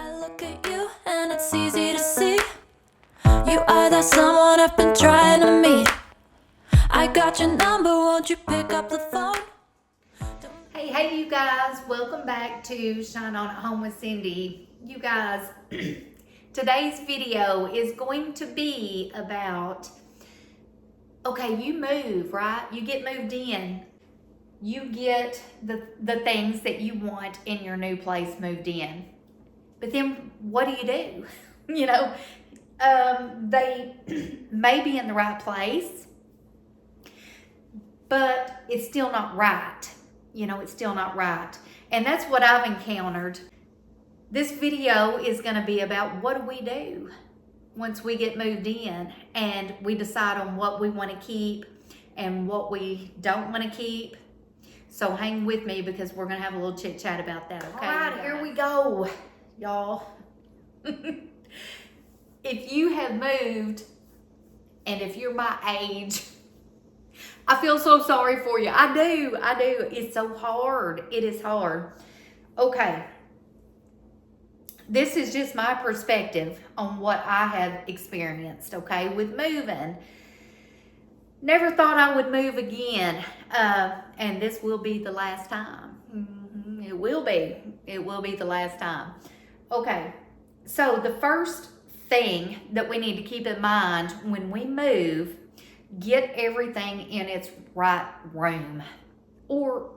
I look at you and it's easy to see. You are that someone I've been trying to meet. I got your number, won't you pick up the phone? Hey you guys, welcome back to Shine On at Home with Cindy. You guys, today's video is going to be about, okay, you move, right? You get moved in. You get the things that you want in your new place moved in. But then what do? You know, they may be in the right place, but it's still not right. You know, it's still not right. And that's what I've encountered. This video is going to be about what do we do once we get moved in and we decide on what we want to keep and what we don't want to keep. So hang with me because we're going to have a little chit chat about that. Okay? All right, here we go, y'all. If you have moved and if you're my age, I feel so sorry for you. I do. It's so hard. It is hard. Okay. This is just my perspective on what I have experienced, okay, with moving. Never thought I would move again. And this will be the last time. It will be. It will be the last time. Okay. So the first thing that we need to keep in mind when we move, get everything in its right room or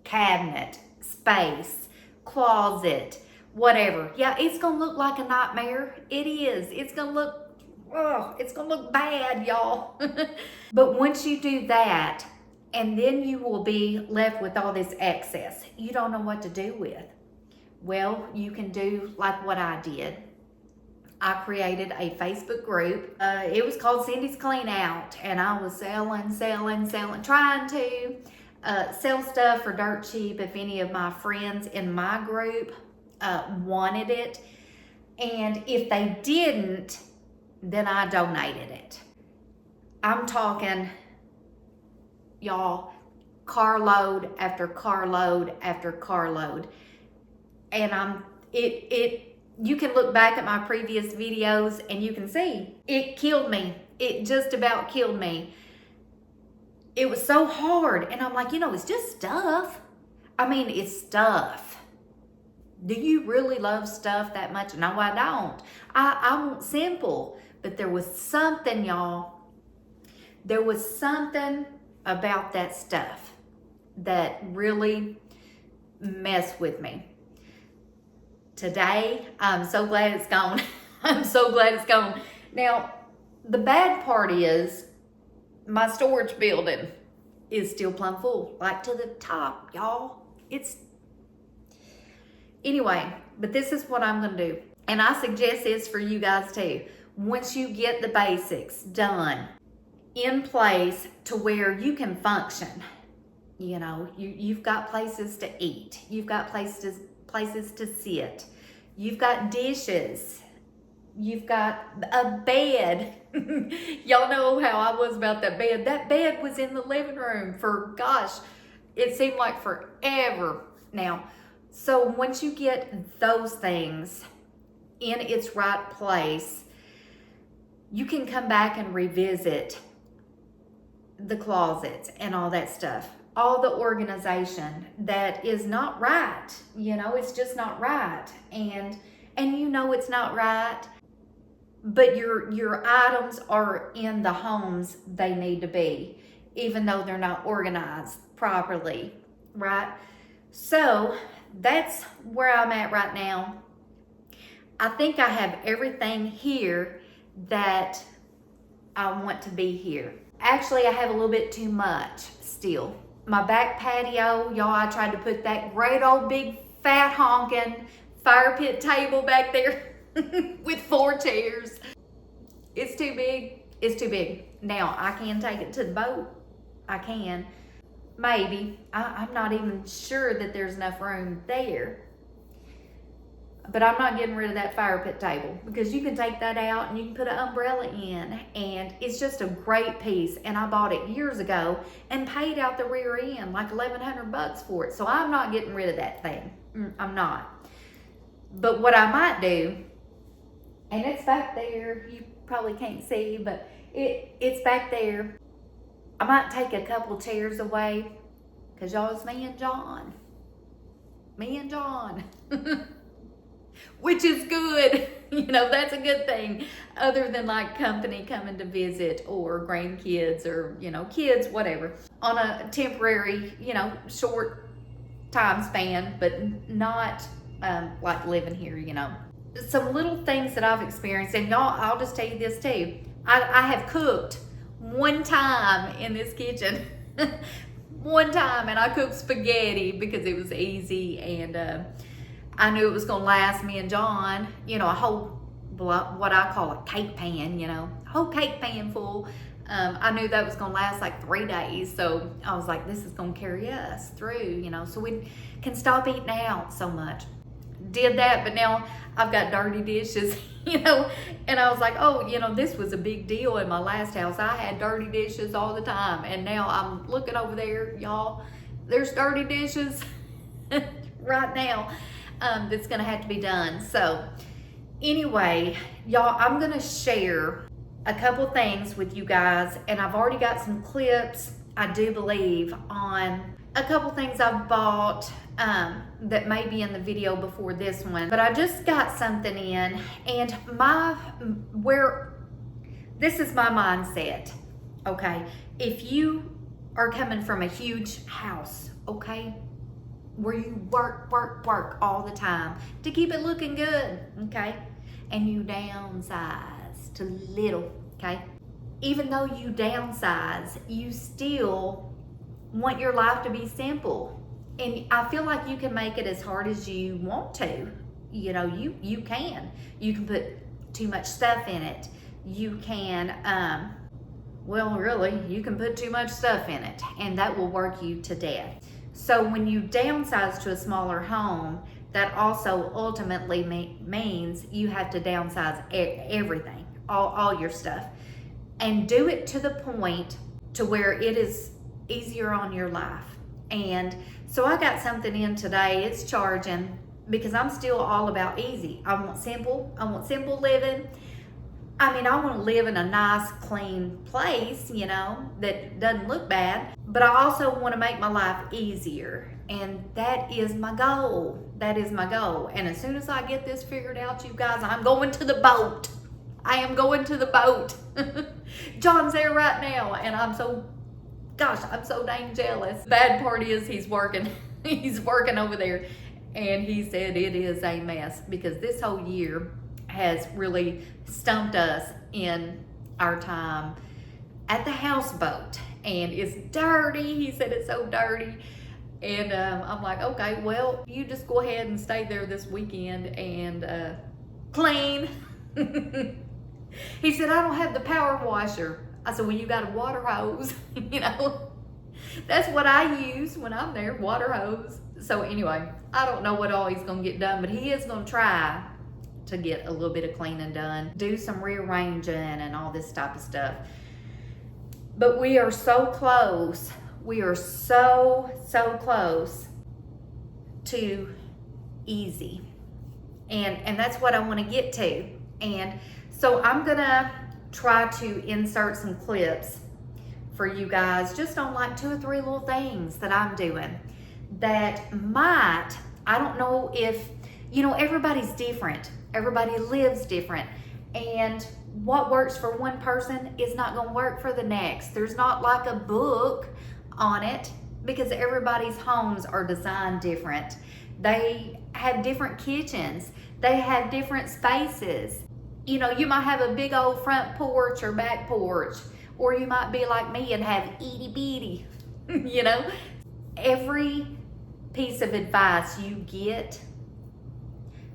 cabinet, space, closet, whatever. Yeah, it's gonna look like a nightmare. It is. It's gonna look bad, y'all. But once you do that, and then you will be left with all this excess you don't know what to do with. Well, you can do like what I did. I created a Facebook group. It was called Cindy's Clean Out, and I was selling, trying to sell stuff for dirt cheap if any of my friends in my group wanted it. And if they didn't, then I donated it. I'm talking, y'all, carload after carload after carload. And you can look back at my previous videos and you can see it killed me. It just about killed me. It was so hard. And I'm like, it's just stuff. I mean, it's stuff. Do you really love stuff that much? No, I don't. I want simple. But there was something, y'all. There was something about that stuff that really messed with me. Today, I'm so glad it's gone. I'm so glad it's gone. Now, the bad part is my storage building is still plumb full, like to the top, y'all. Anyway, but this is what I'm gonna do. And I suggest this for you guys too. Once you get the basics done, in place to where you can function, you've got places to eat, you've got places to sit, you've got dishes, you've got a bed. Y'all know how I was about that bed. That bed was in the living room for, gosh, it seemed like forever now. So once you get those things in its right place, you can come back and revisit the closets and all that stuff. All the organization that is not right. It's just not right. And it's not right, but your items are in the homes they need to be, even though they're not organized properly, right? So that's where I'm at right now. I think I have everything here that I want to be here. Actually, I have a little bit too much still. My back patio, y'all, I tried to put that great old big fat honking fire pit table back there with 4 chairs. It's too big. It's too big. Now, I can take it to the boat. I can. Maybe. I'm not even sure that there's enough room there. But I'm not getting rid of that fire pit table because you can take that out and you can put an umbrella in, and it's just a great piece. And I bought it years ago and paid out the rear end like $1,100 for it. So I'm not getting rid of that thing. I'm not. But what I might do, and it's back there, you probably can't see, but it's back there. I might take a couple chairs away, because y'all, it's me and John. Me and John. Which is good. You know, that's a good thing. Other than like company coming to visit or grandkids or, you know, kids, whatever. On a temporary, you know, short time span, but not like living here, you know. Some little things that I've experienced, and y'all, I'll just tell you this too. I have cooked one time in this kitchen. One time, and I cooked spaghetti because it was easy, and I knew it was gonna last me and John, you know, a whole, what I call a cake pan, you know, a whole cake pan full. I knew that was gonna last like 3 days, so I was like, this is gonna carry us through, you know, so we can stop eating out so much. Did that, but now I've got dirty dishes, you know, and I was like, oh, you know, this was a big deal in my last house. I had dirty dishes all the time, and now I'm looking over there, y'all, there's dirty dishes right now that's gonna have to be done. So anyway, y'all, I'm gonna share a couple things with you guys, and I've already got some clips, I do believe, on a couple things I've bought that may be in the video before this one, but I just got something in, and this is my mindset, okay? If you are coming from a huge house, okay, where you work all the time to keep it looking good, okay, and you downsize to little, okay, even though you downsize, you still want your life to be simple. And I feel like you can make it as hard as you want to. You know, you can. You can put too much stuff in it. You can, well, really, you can put too much stuff in it, and that will work you to death. So when you downsize to a smaller home, that also ultimately means you have to downsize everything, all your stuff, and do it to the point to where it is easier on your life. And so I got something in today. It's charging because I'm still all about easy. I want simple living. I mean, I want to live in a nice, clean place, you know, that doesn't look bad, but I also want to make my life easier. And that is my goal. That is my goal. And as soon as I get this figured out, you guys, I'm going to the boat. I am going to the boat. John's there right now, and I'm so dang jealous. Bad part is he's working. He's working over there, and he said it is a mess because this whole year has really stumped us in our time at the houseboat, and it's dirty. He said it's so dirty, and I'm like, okay, well, you just go ahead and stay there this weekend and clean. He said, I don't have the power washer. I said, well, you got a water hose. You know, that's what I use when I'm there, water hose. So anyway, I don't know what all he's gonna get done, but he is gonna try to get a little bit of cleaning done, do some rearranging and all this type of stuff. But we are so close. We are so close to easy. And that's what I want to get to. And so I'm gonna try to insert some clips for you guys just on like 2 or 3 little things that I'm doing that might, I don't know if, you know, everybody's different. Everybody lives different. And what works for one person is not gonna work for the next. There's not like a book on it because everybody's homes are designed different. They have different kitchens. They have different spaces. You know, you might have a big old front porch or back porch, or you might be like me and have itty bitty, you know. Every piece of advice you get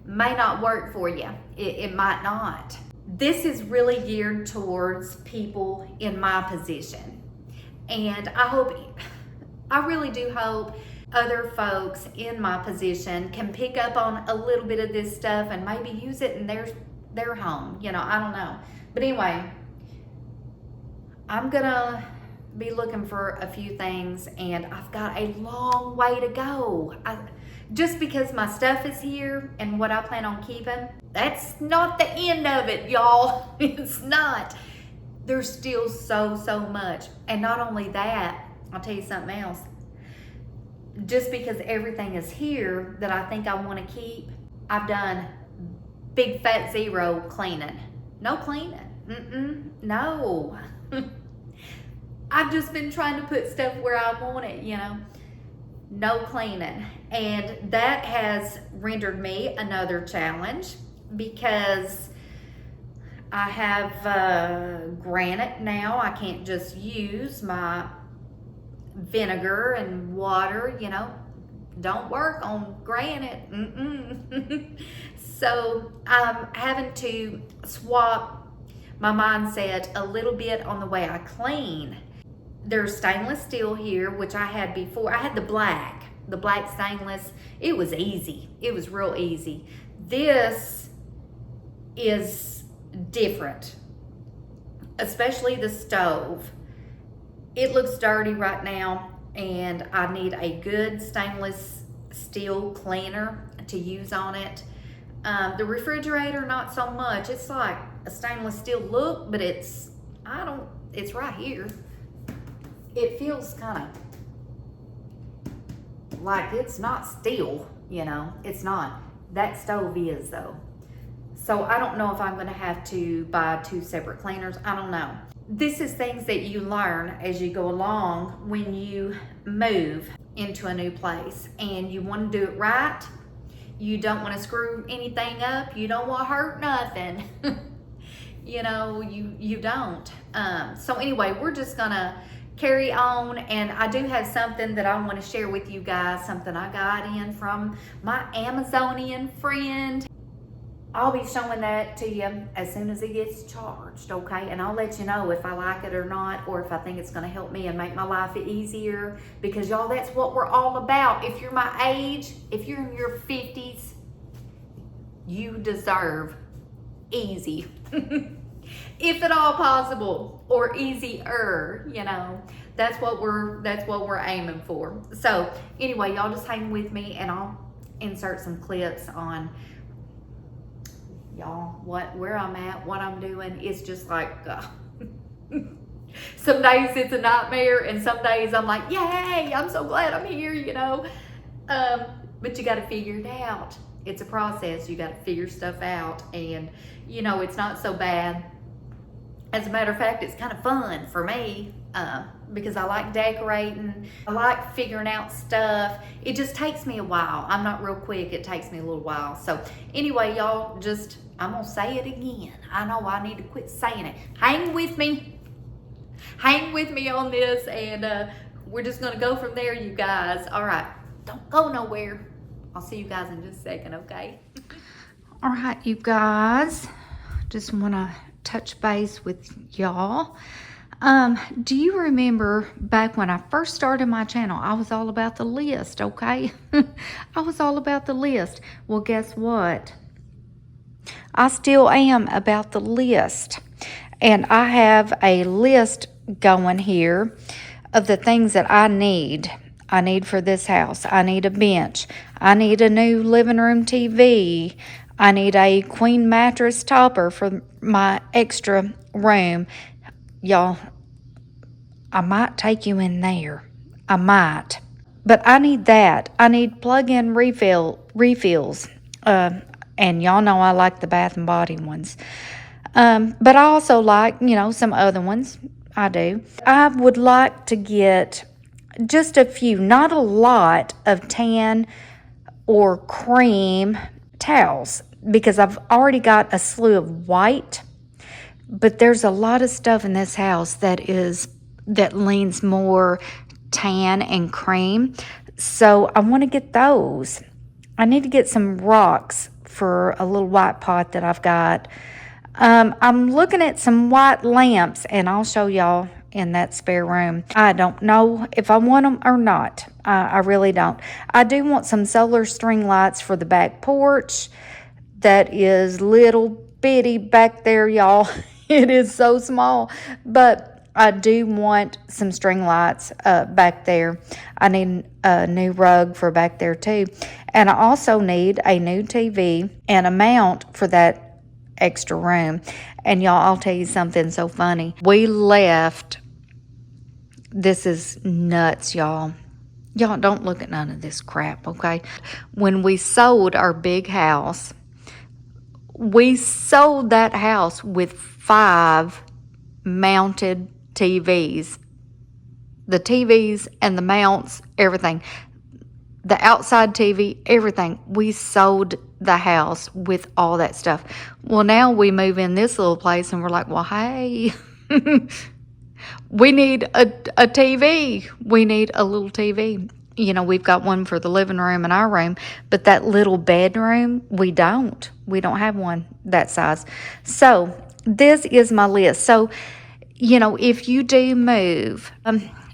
may not work for you. It might not. This is really geared towards people in my position. And I really do hope other folks in my position can pick up on a little bit of this stuff and maybe use it in their home. You know, I don't know. But anyway, I'm gonna be looking for a few things, and I've got a long way to go. Just because my stuff is here and what I plan on keeping, that's not the end of it, y'all. It's not. There's still so much. And not only that, I'll tell you something else. Just because everything is here that I think I want to keep, I've done big fat zero cleaning. No cleaning. No. I've just been trying to put stuff where I want it, you know. No cleaning. And that has rendered me another challenge because I have granite now. I can't just use my vinegar and water, you know. Don't work on granite. So I'm having to swap my mindset a little bit on the way I clean. There's stainless steel here, which I had before. I had the black stainless. It was easy. It was real easy. This is different, especially the stove. It looks dirty right now, and I need a good stainless steel cleaner to use on it. The refrigerator, not so much. It's like a stainless steel look, but it's right here. It feels kind of like it's not steel, you know. It's not. That stove is, though. So I don't know if I'm going to have to buy 2 separate cleaners. I don't know. This is things that you learn as you go along when you move into a new place, and you want to do it right. You don't want to screw anything up. You don't want to hurt nothing. You know, you don't. So anyway, we're just gonna carry on, and I do have something that I want to share with you guys, something I got in from my Amazonian friend. I'll be showing that to you as soon as it gets charged, okay? And I'll let you know if I like it or not, or if I think it's gonna help me and make my life easier, because y'all, that's what we're all about. If you're my age, if you're in your 50s, you deserve easy. If at all possible, or easier, you know. That's what we're aiming for. So anyway, y'all just hang with me, and I'll insert some clips on y'all where I'm at, what I'm doing. It's just like some days it's a nightmare, and some days I'm like, yay, I'm so glad I'm here, you know. But you got to figure it out. It's a process. You got to figure stuff out, and you know, it's not so bad. As a matter of fact, it's kind of fun for me because I like decorating. I like figuring out stuff. It just takes me a while. I'm not real quick. It takes me a little while. So anyway, y'all, I'm going to say it again. I know I need to quit saying it. Hang with me. Hang with me on this, and we're just going to go from there, you guys. All right. Don't go nowhere. I'll see you guys in just a second, okay? All right, you guys. Just want to touch base with y'all. Do you remember back when I first started my channel, I was all about the list, okay? I was all about the list. Well, guess what? I still am about the list. And I have a list going here of the things that I need. I need for this house. I need a bench. I need a new living room TV. I need a queen mattress topper for my extra room. Y'all, I might take you in there. I might. But I need that. I need plug-in refills. And y'all know I like the Bath and Body ones. But I also like, you know, some other ones. I do. I would like to get just a few, not a lot, of tan or cream towels, because I've already got a slew of white, but there's a lot of stuff in this house that leans more tan and cream, so I want to get those. I need to get some rocks for a little white pot that I've got. I'm looking at some white lamps, and I'll show y'all in that spare room. I don't know if I want them or not. I really don't. I do want some solar string lights for the back porch. That is little bitty back there, y'all. It is so small. But I do want some string lights back there. I need a new rug for back there too. And I also need a new TV and a mount for that extra room. And y'all, I'll tell you something so funny. We left, this is nuts, y'all. Y'all don't look at none of this crap, okay? When we sold our big house, we sold that house with 5 mounted TVs. The TVs and the mounts, everything. The outside TV, everything. We sold the house with all that stuff. Well, now we move in this little place and we're like, well, hey, we need a TV. We need a little TV. You know, we've got one for the living room and our room, but that little bedroom, we don't. We don't have one that size. So this is my list. So, you know, if you do move,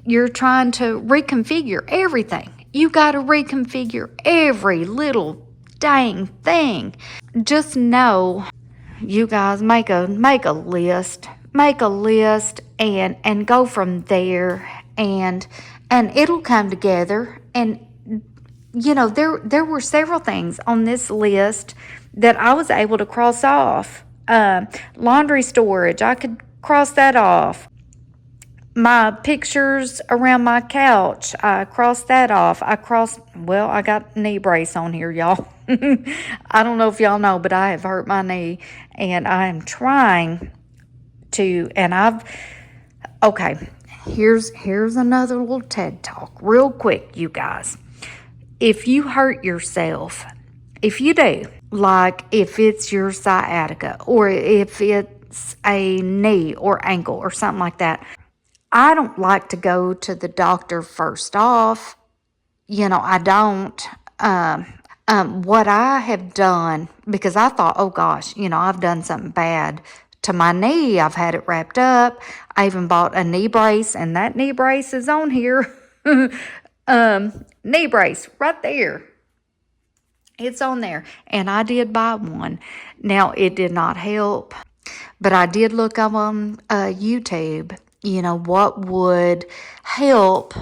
you're trying to reconfigure everything. You got to reconfigure every little dang thing. Just know, you guys, make a list. Make a list and go from there, and it'll come together. And you know, there were several things on this list that I was able to cross off. Laundry storage, I could cross that off. My pictures around my couch, I crossed that off. I got knee brace on here, y'all. I don't know if y'all know, but I have hurt my knee, and I am trying to, okay, here's another little TED Talk real quick, you guys. If you hurt yourself, if you do, like if it's your sciatica or if it's a knee or ankle or something like that, I don't like to go to the doctor first off. You know, I don't. What I have done, because I thought, oh gosh, you know, I've done something bad to my knee. I've had it wrapped up. I even bought a knee brace, and that knee brace is on here. Knee brace right there. It's on there. And I did buy one. Now, it did not help, but I did look up on YouTube, you know, what would help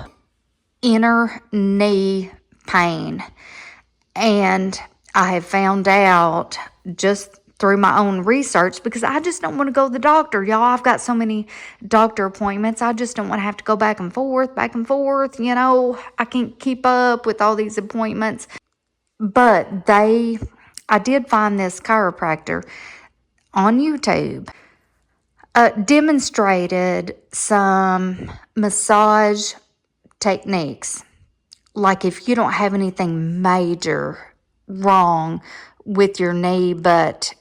inner knee pain. And I have found out just through my own research, because I just don't want to go to the doctor, y'all. I've got so many doctor appointments. I just don't want to have to go back and forth, you know. I can't keep up with all these appointments. But I did find this chiropractor on YouTube, demonstrated some massage techniques. Like if you don't have anything major wrong with your knee, but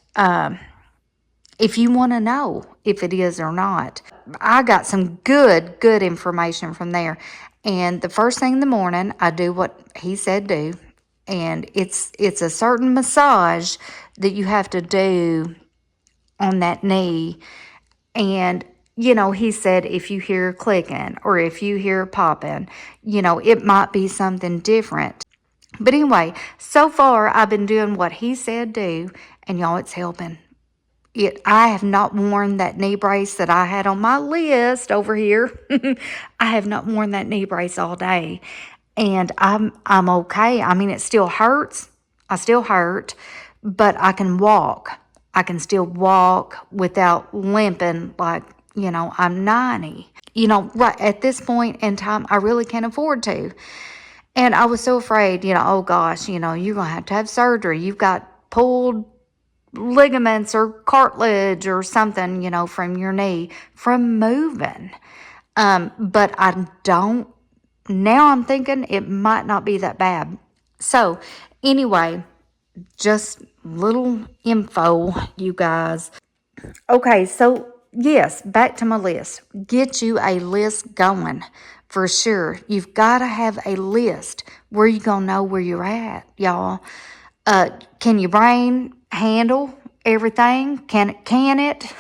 if you want to know if it is or not, I got some good information from there. And the first thing in the morning, I do what he said do. And it's a certain massage that you have to do on that knee. And, you know, he said if you hear clicking or if you hear popping, you know, it might be something different. But anyway, so far I've been doing what he said do, and y'all, it's helping. I have not worn that knee brace that I had on my list over here. I have not worn that knee brace all day, and I'm okay. I mean, it still hurts. I still hurt, but I can walk. I can still walk without limping like, you know, I'm 90. You know, right at this point in time, I really can't afford to. And I was so afraid, you know, oh gosh, you know, you're going to have surgery. You've got pulled ligaments or cartilage or something, you know, from your knee from moving. But I don't, now I'm thinking it might not be that bad. So anyway, just little info, you guys. Okay, so yes, back to my list. Get you a list going for sure. You've got to have a list where you're going to know where you're at, y'all. Can your brain handle everything? Can it?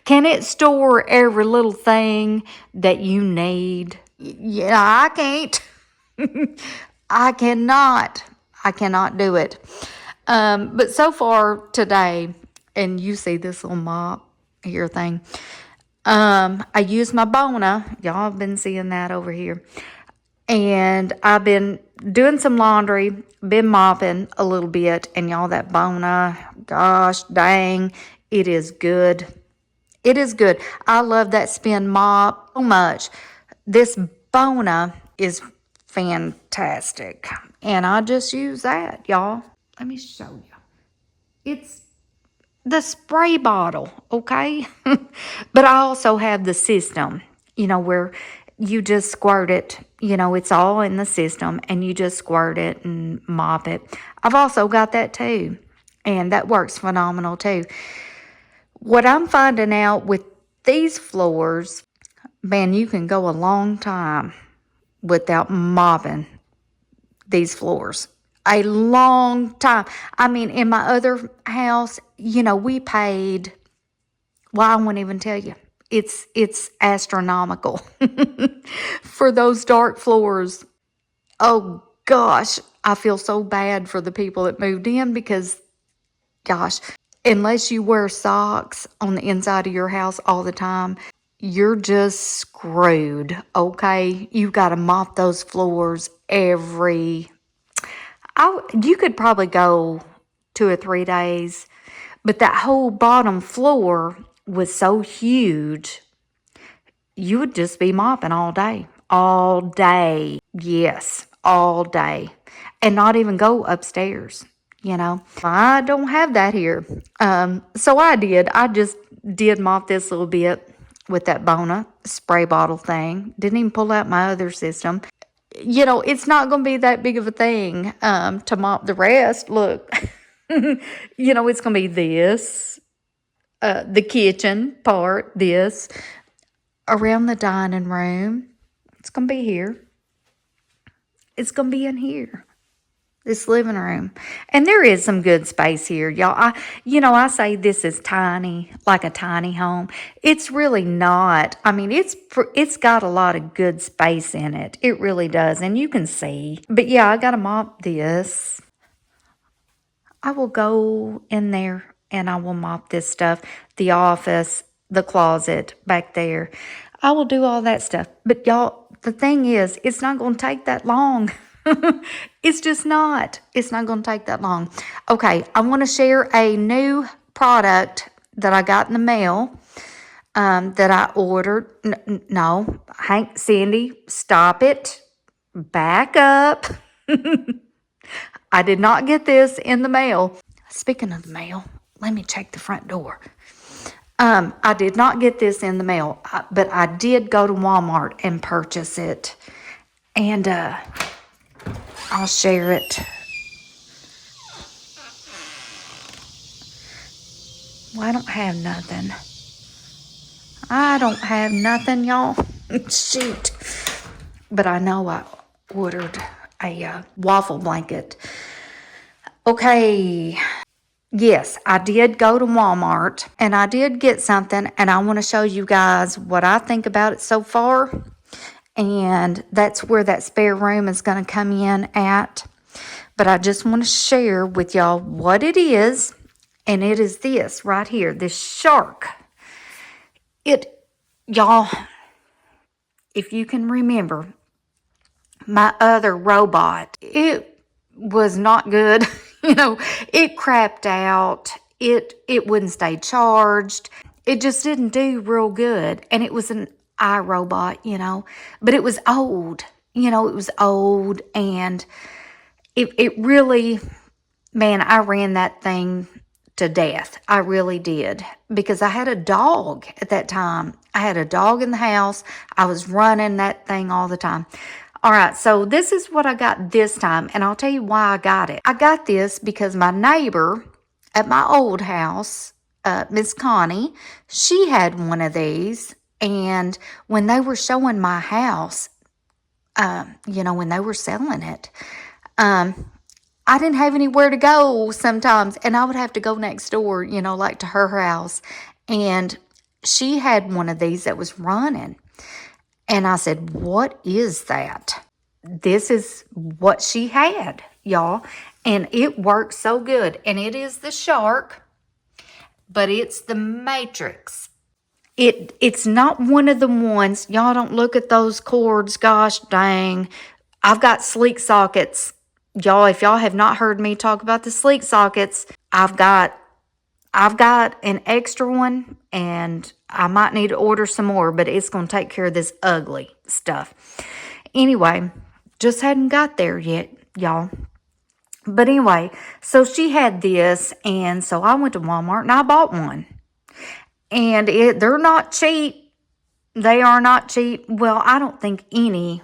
Can it store every little thing that you need? Yeah, I can't. I cannot do it. But so far today, and you see this little mop here thing, I use my Bona. Y'all have been seeing that over here. And I've been doing some laundry, been mopping a little bit, and y'all, that Bona, gosh dang, it is good. It is good. I love that spin mop so much. This Bona is fantastic. And I just use that, y'all. Let me show you. It's the spray bottle, okay? But I also have the system, where you just squirt it. It's all in the system and you just squirt it and mop it. I've also got that too. And that works phenomenal too. What I'm finding out with these floors, man, you can go a long time without mopping these floors. A long time. I mean, in my other house, we paid, well, I won't even tell you. It's astronomical for those dark floors. Oh gosh, I feel so bad for the people that moved in because, gosh, unless you wear socks on the inside of your house all the time, you're just screwed, okay? You've got to mop those floors you could probably go 2 or 3 days, but that whole bottom floor was so huge, you would just be mopping all day. All day. Yes, all day. And not even go upstairs, I don't have that here. So I just did mop this little bit with that Bona spray bottle thing. Didn't even pull out my other system. It's not going to be that big of a thing to mop the rest. Look, it's going to be this, the kitchen part, this, around the dining room. It's going to be here. It's going to be in here, this living room. And there is some good space here, y'all. I say this is tiny, like a tiny home. It's really not. I mean, it's got a lot of good space in it. It really does. And you can see. But yeah, I got to mop this. I will go in there and I will mop this stuff. The office, the closet back there. I will do all that stuff. But y'all, the thing is, it's not going to take that long. It's just not. It's not going to take that long. Okay, I want to share a new product that I got in the mail that I ordered. No, Hank, Cindy, stop it. Back up. I did not get this in the mail. Speaking of the mail, let me check the front door. I did not get this in the mail, but I did go to Walmart and purchase it. And I'll share it. Well, I don't have nothing. I don't have nothing, y'all. Shoot. But I know I ordered a waffle blanket. Okay. Yes, I did go to Walmart and I did get something, and I want to show you guys what I think about it so far. And that's where that spare room is going to come in at. But I just want to share with y'all what it is. And it is this right here, this shark. Y'all, if you can remember, my other robot, it was not good. It crapped out. It wouldn't stay charged. It just didn't do real good. And it was an iRobot, but it was old. It was old, and it really, man, I ran that thing to death. I really did, because I had a dog at that time. I had a dog in the house. I was running that thing all the time. All right, so this is what I got this time, and I'll tell you why I got it. I got this because my neighbor at my old house, Miss Connie, she had one of these, and when they were showing my house, when they were selling it, I didn't have anywhere to go sometimes, and I would have to go next door, like to her house, and she had one of these that was running. And I said, what is that? This is what she had, y'all. And it works so good. And it is the shark, but it's the Matrix. It's not one of the ones, y'all don't look at those cords, gosh dang. I've got sleek sockets. Y'all, if y'all have not heard me talk about the sleek sockets, I've got an extra one, and I might need to order some more, but it's going to take care of this ugly stuff. Anyway, just hadn't got there yet, y'all. But anyway, so she had this, and so I went to Walmart and I bought one. And they're not cheap. They are not cheap. Well, I don't think any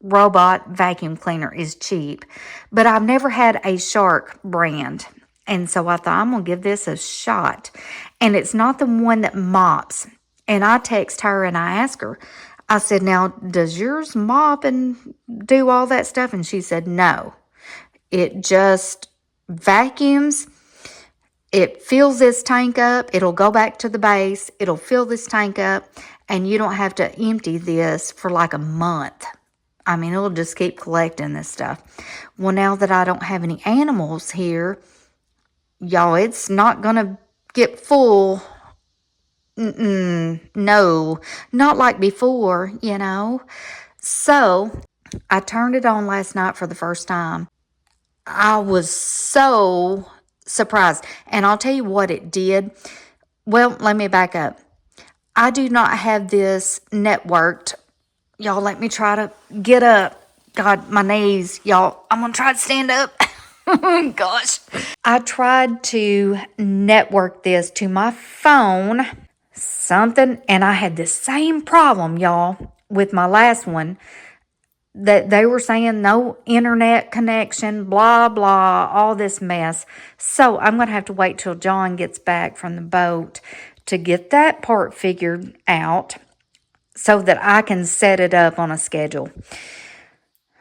robot vacuum cleaner is cheap, but I've never had a Shark brand. And so I thought, I'm going to give this a shot. And it's not the one that mops. And I text her and I asked her, I said, now, does yours mop and do all that stuff? And she said, no. It just vacuums. It fills this tank up. It'll go back to the base. It'll fill this tank up. And you don't have to empty this for like a month. I mean, it'll just keep collecting this stuff. Well, now that I don't have any animals here, y'all, it's not going to get full. No, not like before, you know. So I turned it on last night for the first time. I was so surprised. And I'll tell you what it did. Well, let me back up. I do not have this networked. Y'all, let me try to get up. God, my knees, y'all. I'm going to try to stand up. Gosh. I tried to network this to my phone, something, and I had the same problem, y'all, with my last one. That they were saying no internet connection, blah, blah, all this mess. So I'm going to have to wait till John gets back from the boat to get that part figured out so that I can set it up on a schedule.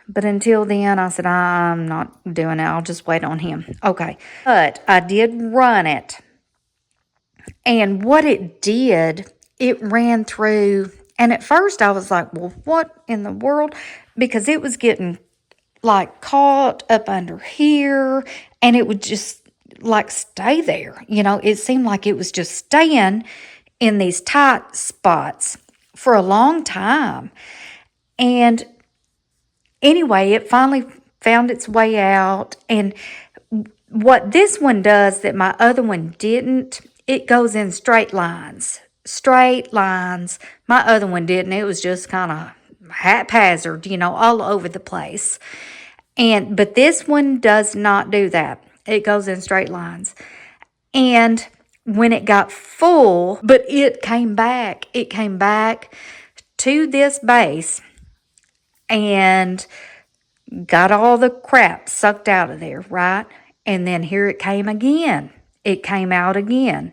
But until then, I said, I'm not doing it. I'll just wait on him. Okay. But I did run it. And what it did, it ran through. And at first I was like, well, what in the world? Because it was getting like caught up under here. And it would just like stay there. You know, it seemed like it was just staying in these tight spots for a long time. And anyway, it finally found its way out. And what this one does that my other one didn't, it goes in straight lines. Straight lines. My other one didn't. It was just kind of haphazard, you know, all over the place. But this one does not do that. It goes in straight lines. And when it got full, but it came back to this base and got all the crap sucked out of there, right? And then here it came again. It came out again.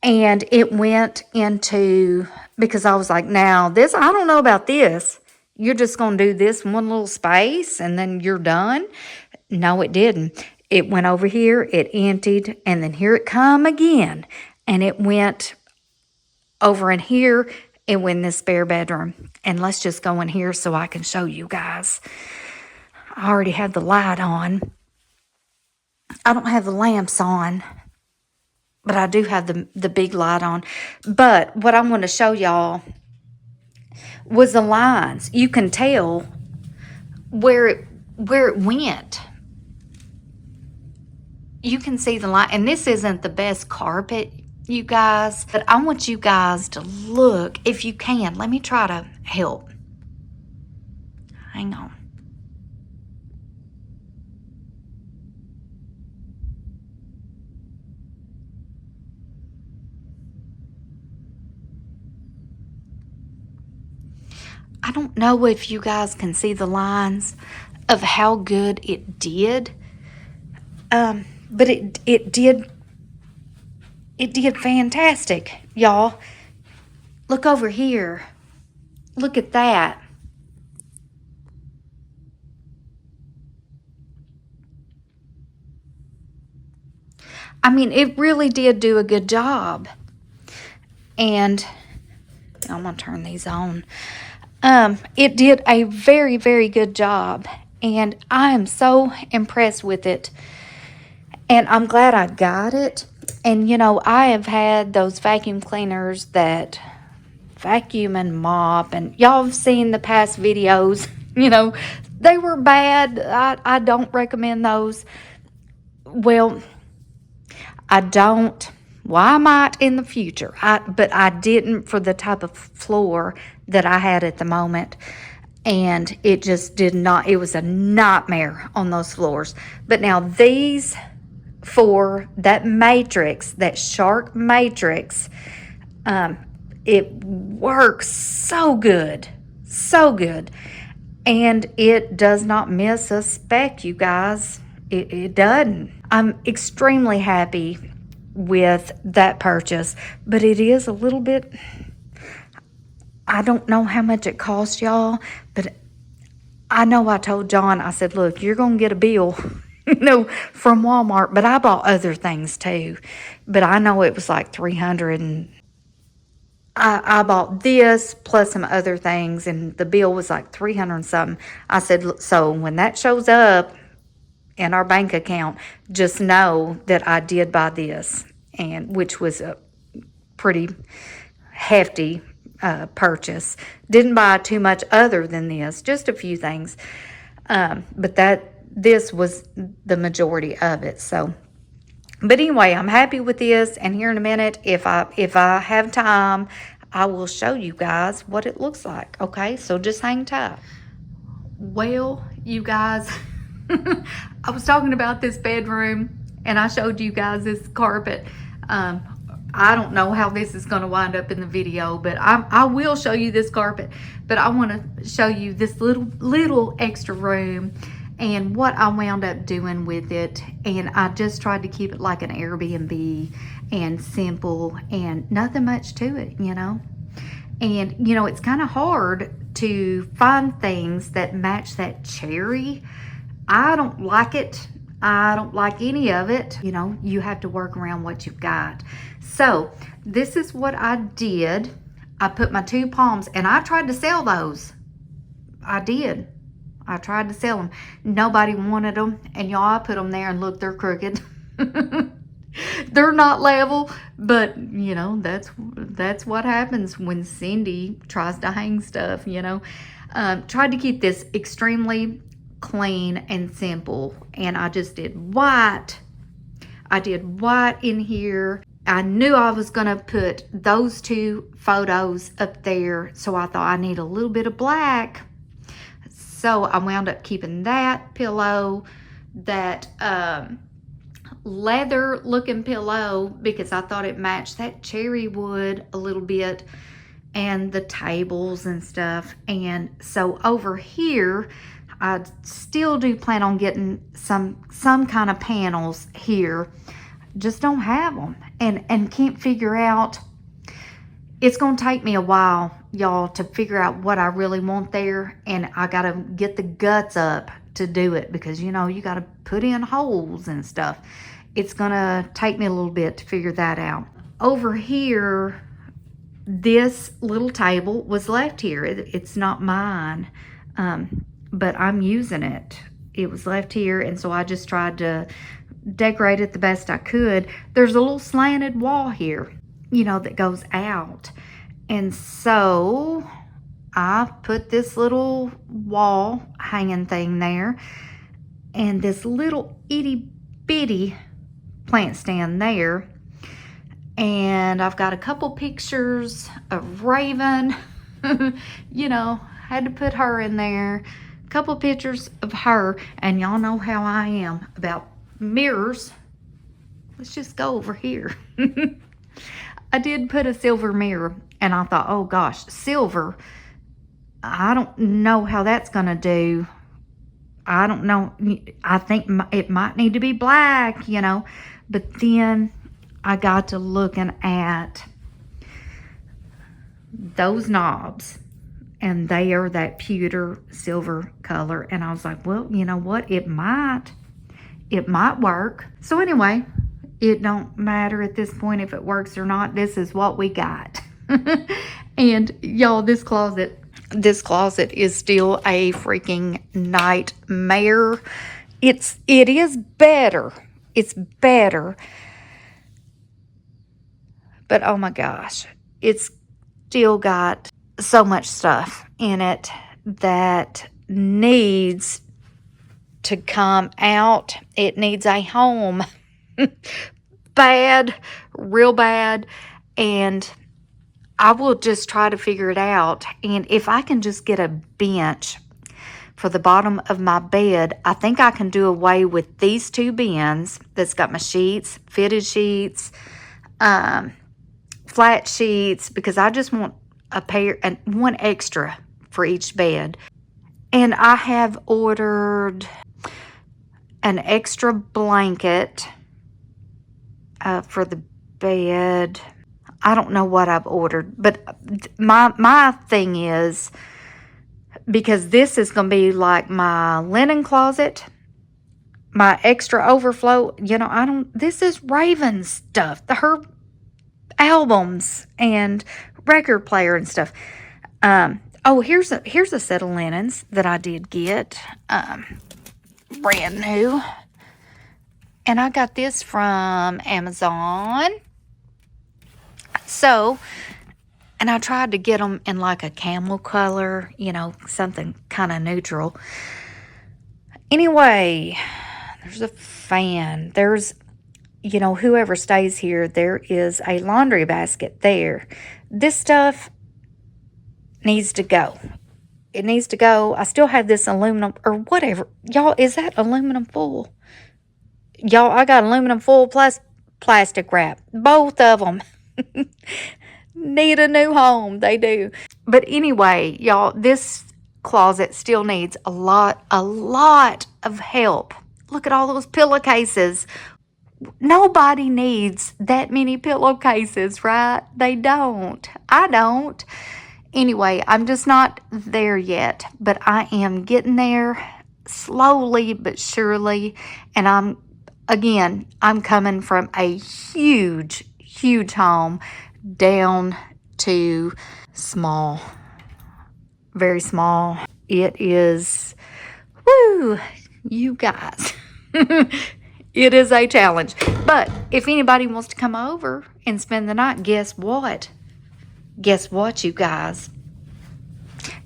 And it went into, because I was like, now this, I don't know about this. You're just going to do this one little space and then you're done. No, it didn't. It went over here, it emptied, and then here it come again. And it went over in here. It went in the spare bedroom. And let's just go in here so I can show you guys. I already have the light on. I don't have the lamps on, but I do have the big light on. But what I'm going to show y'all was the lines. You can tell where it went. You can see the line. And this isn't the best carpet, you guys, but I want you guys to look if you can. Let me try to help. Hang on. I don't know if you guys can see the lines of how good it did. But it did fantastic, y'all. Look over here. Look at that. I mean, it really did do a good job. And I'm going to turn these on. It did a very, very good job. And I am so impressed with it. And I'm glad I got it. And you know, I have had those vacuum cleaners that vacuum and mop, and y'all have seen the past videos. You know, they were bad. I don't recommend those. Well, I don't. Well, I might in the future. But I didn't for the type of floor that I had at the moment. And it just did not, it was a nightmare on those floors. But now these, for that matrix, that shark matrix, it works so good. So good. And it does not miss a speck, you guys. It doesn't. I'm extremely happy with that purchase, but it is a little bit, I don't know how much it cost y'all, but I know I told John, I said, look, you're going to get a bill, you know, from Walmart, but I bought other things too. But I know it was like 300 and I bought this plus some other things, and the bill was like 300 and something. I said, "Look, so when that shows up in our bank account, just know that I did buy this," and which was a pretty hefty purchase. Didn't buy too much other than this, just a few things, but this was the majority of it. So, but anyway, I'm happy with this, and here in a minute, if I have time, I will show you guys what it looks like. Okay, so just hang tight. Well, you guys, I was talking about this bedroom, and I showed you guys this carpet. I don't know how this is going to wind up in the video, but I will show you this carpet. But I want to show you this little extra room and what I wound up doing with it. And I just tried to keep it like an Airbnb and simple and nothing much to it, you know. And, you know, it's kind of hard to find things that match that cherry. I don't like it. I don't like any of it. You know, you have to work around what you've got. So this is what I did. I put my 2 palms, and I tried to sell those. I did. I tried to sell them. Nobody wanted them. And y'all, I put them there, and look, they're crooked. They're not level, but you know, that's what happens when Cindy tries to hang stuff, you know. Tried to keep this extremely clean and simple, and I just did white. I did white in here. I knew I was gonna put those 2 photos up there, so I thought I need a little bit of black. So I wound up keeping that pillow, that leather looking pillow, because I thought it matched that cherry wood a little bit, and the tables and stuff. And so over here, I still do plan on getting some kind of panels here. Just don't have them, and can't figure out. It's gonna take me a while, y'all, to figure out what I really want there, and I gotta get the guts up to do it, because you know, you gotta put in holes and stuff. It's gonna take me a little bit to figure that out. Over here, this little table was left here. It's not mine, but I'm using it. It was left here, and so I just tried to decorate it the best I could. There's a little slanted wall here, you know, that goes out. And so I put this little wall hanging thing there, and this little itty bitty plant stand there. And I've got a couple pictures of Raven. You know, had to put her in there. A couple pictures of her, and y'all know how I am about mirrors. Let's just go over here. I did put a silver mirror, and I thought, oh gosh, silver, I don't know how that's gonna do. I don't know. I think it might need to be black, you know. But then I got to looking at those knobs, and they are that pewter silver color, and I was like, well, you know what, it might work. So anyway, it don't matter at this point if it works or not. This is what we got. And y'all, this closet is still a freaking nightmare. It is better. It's better. But oh my gosh, it's still got so much stuff in it that needs to come out. It needs a home. Bad, real bad. And I will just try to figure it out. And if I can just get a bench for the bottom of my bed, I think I can do away with these two bins that's got my sheets, fitted sheets, flat sheets, because I just want a pair and one extra for each bed. And I have ordered an extra blanket for the bed. I don't know what I've ordered, but my thing is, because this is going to be like my linen closet, my extra overflow, this is Raven stuff, her albums and record player and stuff. Oh, here's a set of linens that I did get, brand new. And I got this from Amazon. So, and I tried to get them in like a camel color, something kind of neutral. Anyway, there's a fan. There's, whoever stays here, there is a laundry basket there. This stuff needs to go. It needs to go. I still have this aluminum or whatever. Y'all, is that aluminum foil? Y'all, I got aluminum foil plus plastic wrap. Both of them need a new home. They do. But anyway, y'all, this closet still needs a lot of help. Look at all those pillowcases. Nobody needs that many pillowcases, right? They don't. I don't. Anyway, I'm just not there yet, but I am getting there slowly but surely. And I'm coming from a huge home down to small, very small. It is, woo, you guys. It is a challenge. But if anybody wants to come over and spend the night, guess what? Guess what, you guys?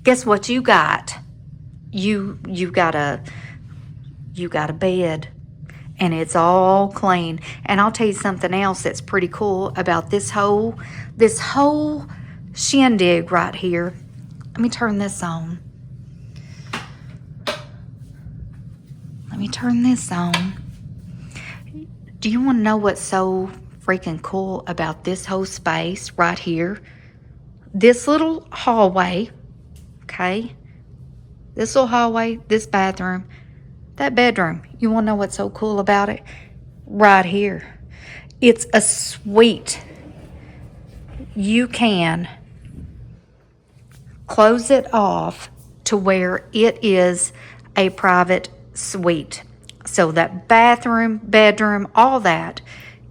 Guess what you got? You got a bed, and it's all clean. And I'll tell you something else that's pretty cool about this whole shindig right here. Let me turn this on. Do you want to know what's so freaking cool about this whole space right here? This little hallway, okay? This little hallway, this bathroom, that bedroom. You want to know what's so cool about it? Right here. It's a suite. You can close it off to where it is a private suite. So that bathroom, bedroom, all that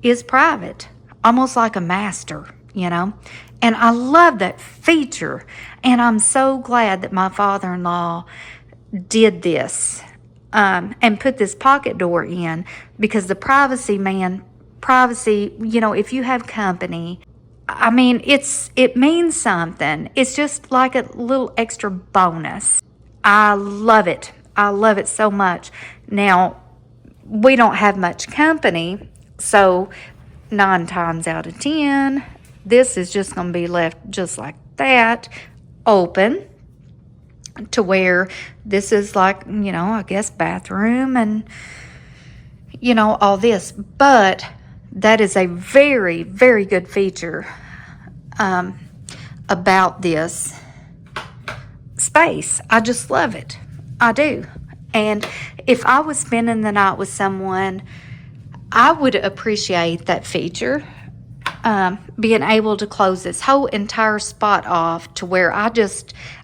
is private, almost like a master, And I love that feature. And I'm so glad that my father-in-law did this and put this pocket door in, because the privacy, if you have company, I mean, it means something. It's just like a little extra bonus. I love it. I love it so much. Now, we don't have much company, so 9 times out of 10, this is just going to be left just like that, open, to where this is like, I guess bathroom and, all this. But that is a very, very good feature about this space. I just love it. I do. And if I was spending the night with someone, I would appreciate that feature, being able to close this whole entire spot off to where I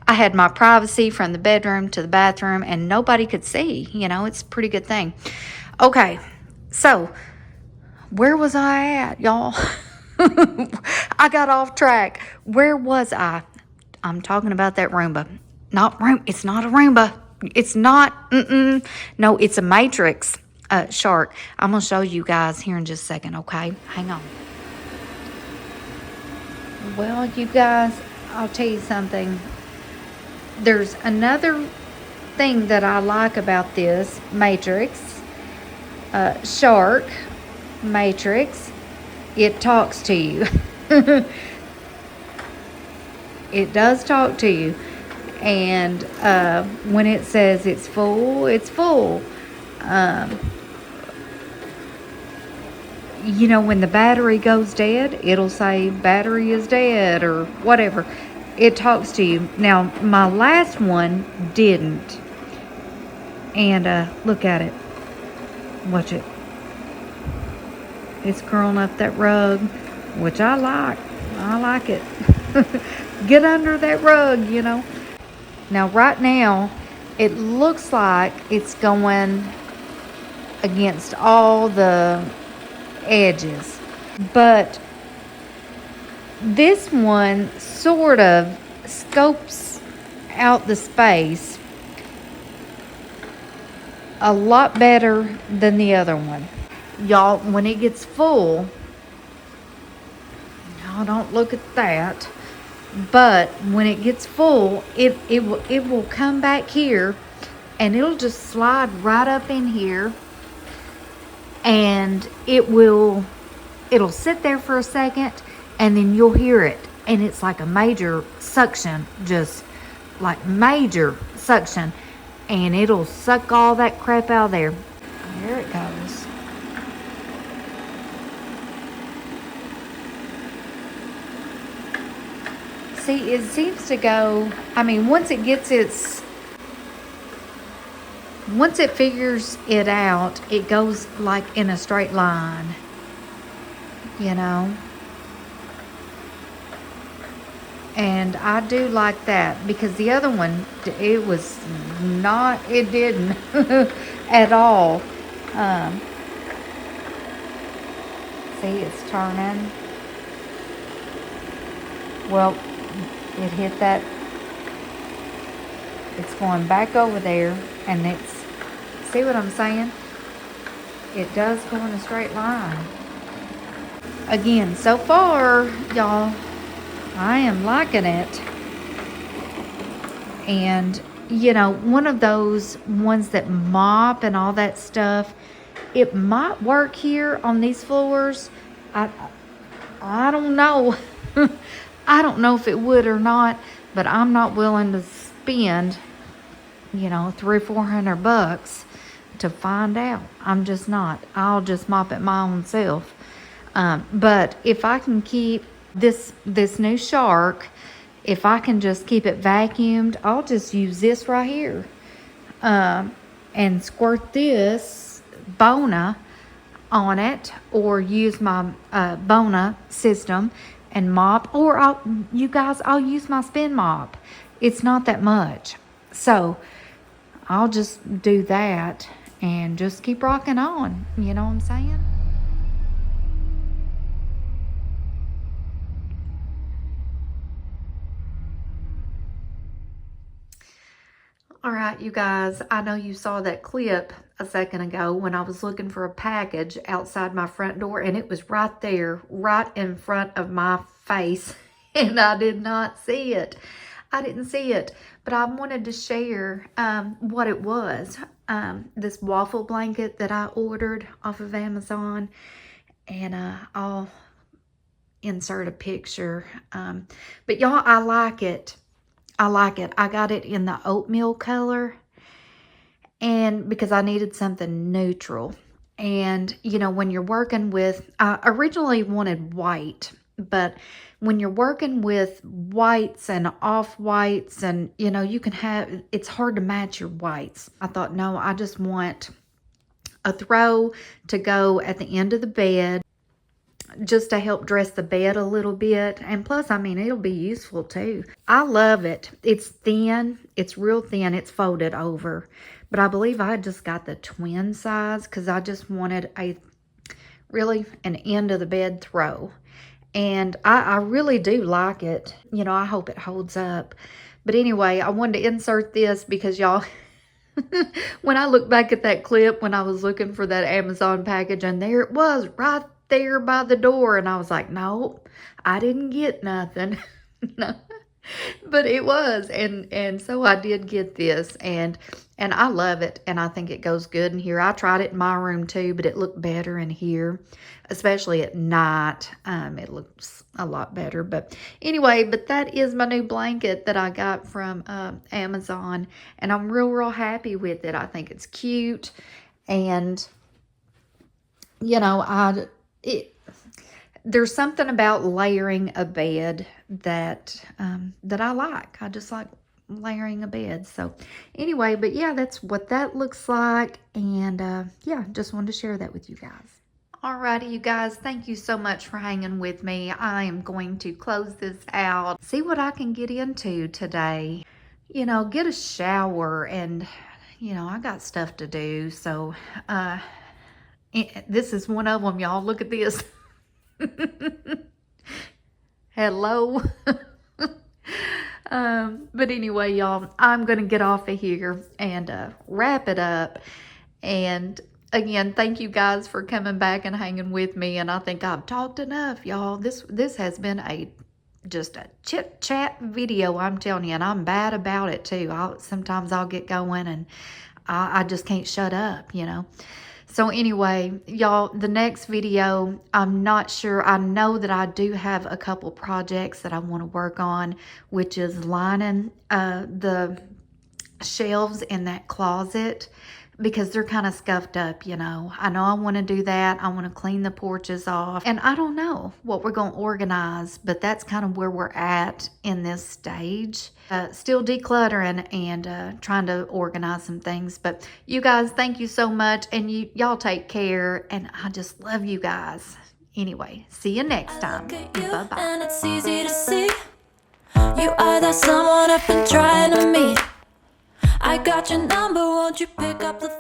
had my privacy from the bedroom to the bathroom and nobody could see. It's a pretty good thing. Okay, so where was I at, y'all? I got off track. Where was I? I'm talking about that Roomba. It's not a Roomba. It's not, no, it's a Matrix shark. I'm going to show you guys here in just a second, okay? Hang on. Well, you guys, I'll tell you something. There's another thing that I like about this matrix, shark matrix. It talks to you. It does talk to you. And when it says it's full, it's full. Um, when the battery goes dead, it'll say battery is dead or whatever. It talks to you. Now, my last one didn't. And look at it. Watch it. It's curling up that rug, which I like. I like it. Get under that rug, Now, right now, it looks like it's going against all the edges. But this one sort of scopes out the space a lot better than the other one. Y'all, when it gets full, no, don't look at that. But when it gets full, it will come back here and it'll just slide right up in here, and it'll sit there for a second, and then you'll hear it, and it's like a major suction, just like major suction, and it'll suck all that crap out of there. There it goes. See, it seems to go, once it figures it out, it goes like in a straight line, And I do like that, because the other one, it didn't at all. See, it's turning. Well, it hit that. It's going back over there, and see what I'm saying? It does go in a straight line. Again, so far, y'all, I am liking it. And, one of those ones that mop and all that stuff, it might work here on these floors. I don't know. I don't know if it would or not, but I'm not willing to spend, $300 or $400 to find out. I'm just not. I'll just mop it my own self. But if I can keep this new shark, if I can just keep it vacuumed, I'll just use this right here, and squirt this Bona on it, or use my Bona system and mop, or I'll use my spin mop. It's not that much. So I'll just do that and just keep rocking on. You know what I'm saying? All right, you guys, I know you saw that clip a second ago when I was looking for a package outside my front door, and it was right there, right in front of my face, and I did not see it. I didn't see it, but I wanted to share what it was. This waffle blanket that I ordered off of Amazon, and I'll insert a picture. But y'all, I like it. I like it. I got it in the oatmeal color, and because I needed something neutral. And, when you're working with, I originally wanted white, but when you're working with whites and off-whites, and, it's hard to match your whites. I thought, no, I just want a throw to go at the end of the bed, just to help dress the bed a little bit. And plus, it'll be useful too. I love it. It's thin. It's real thin. It's folded over. But I believe I just got the twin size because I just wanted an end of the bed throw. And I really do like it. I hope it holds up. But anyway, I wanted to insert this because y'all, when I look back at that clip when I was looking for that Amazon package, and there it was right there by the door, and I was like, nope, I didn't get nothing. No. But it was, and so I did get this, and I love it, and I think it goes good in here. I tried it in my room too, but it looked better in here, especially at night. It looks a lot better. But anyway, but that is my new blanket that I got from Amazon, and I'm real happy with it. I think it's cute, and you know, there's something about layering a bed that that I like. I just like layering a bed. So anyway, but yeah, that's what that looks like. And yeah, just wanted to share that with you guys. Alrighty, you guys, thank you so much for hanging with me. I am going to close this out, see what I can get into today. You know, get a shower, and you know, I got stuff to do. So this is one of them, y'all. Look at this. Hello. But anyway, y'all, I'm gonna get off of here and wrap it up. And again, thank you guys for coming back and hanging with me. And I think I've talked enough, y'all. This has been just a chit chat video, I'm telling you, and I'm bad about it too. Sometimes I'll get going and I just can't shut up, you know. So anyway, y'all, the next video, I'm not sure. I know that I do have a couple projects that I want to work on, which is lining the shelves in that closet, because they're kind of scuffed up, you know. I know I want to do that. I want to clean the porches off. And I don't know what we're going to organize, but that's kind of where we're at in this stage. Still decluttering and trying to organize some things. But you guys, thank you so much. And y'all take care. And I just love you guys. Anyway, see you next time. Bye-bye. And it's easy to see you are that someone I've been trying to meet. I got your number, won't you pick up the phone?